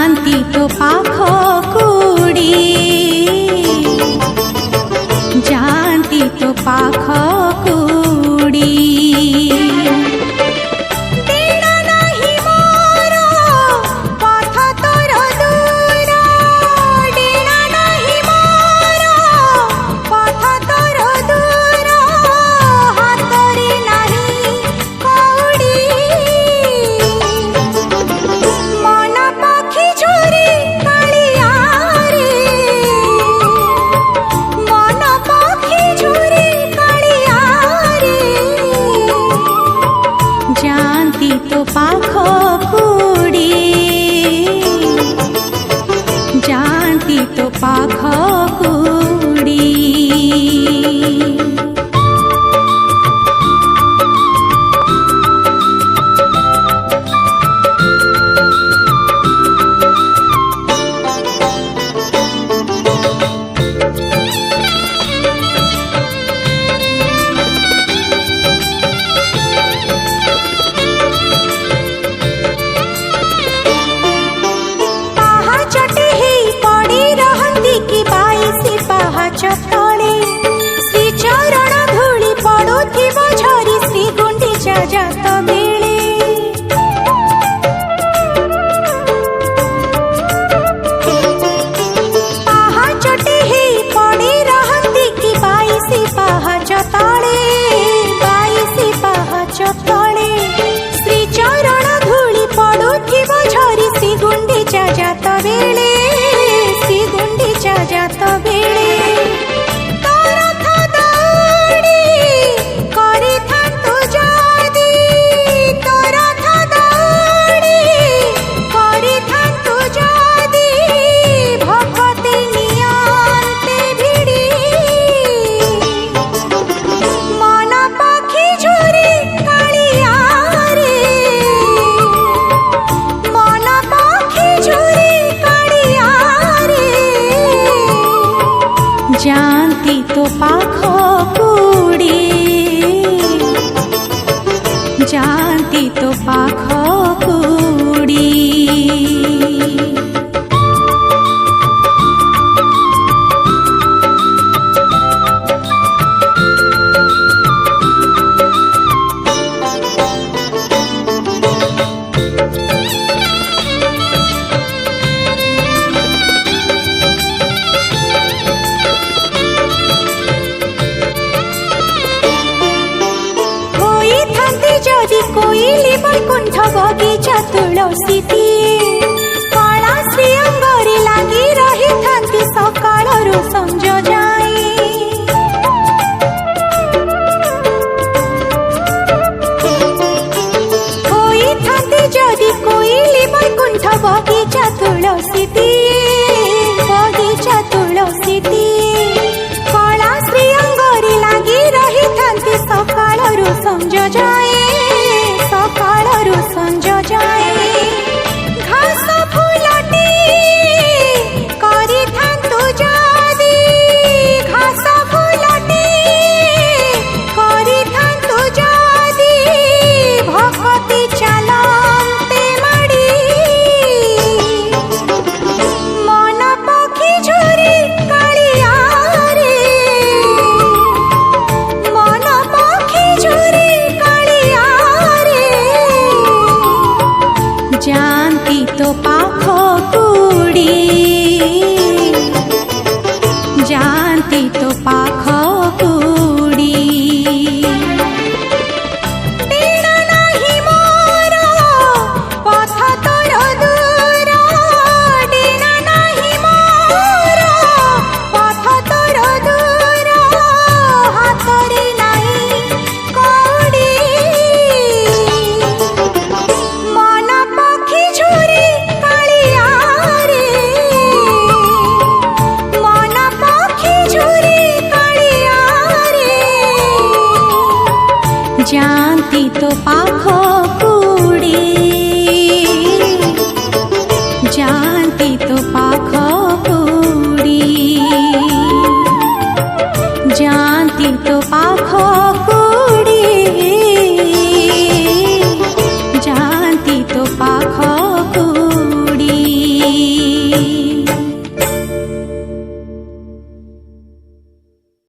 जाती तो पाखकुड़ी जाती तो पाखकुड़ी तो पाखकुड़ी जाती तो पाखकुड़ी चतले श्री चरण धूली पड़ुथिव झरी श्री गुंडीचा जात बेले पाहाचटे हे पड़ी रहती कि बाईसी पाहाच तले बाईसी पाहाच तले श्री चरण धूली पड़ुथिव झरी श्री गुंडीचा जात बेले श्री गुंडीचा जात बेले जाती तो पाखकुड़ी जाती तो पाखकुड़ी जदि कोइली बैकुंठ बगीचा तुलसी कला श्री अंगरे लगी रही थांती सकाळरू संज जाए होई थांती जदि कोइली बैकुंठ बगीचा तुलसी कला श्री अंगरे लगी रही थांती सकाळरू संज जाए सकाळरू संज जाए घास फुलटी करी थांतु जदि घास फुलटी करी थांतु जदि भक्ति चलते माड़ी मन पक्षी झुरी कालिया रे मन पक्षी झुरी जाती तो पाखकुड़ी जाती तो पाखकुड़ी तेरा नाही मोर पथ तोर दूर डेना नाही मोर पथ तोर दूर हातरे नाही कौड़ी मन पक्षी झुरी कालिया रे मन पक्षी झुरी कालिया रे जाती तो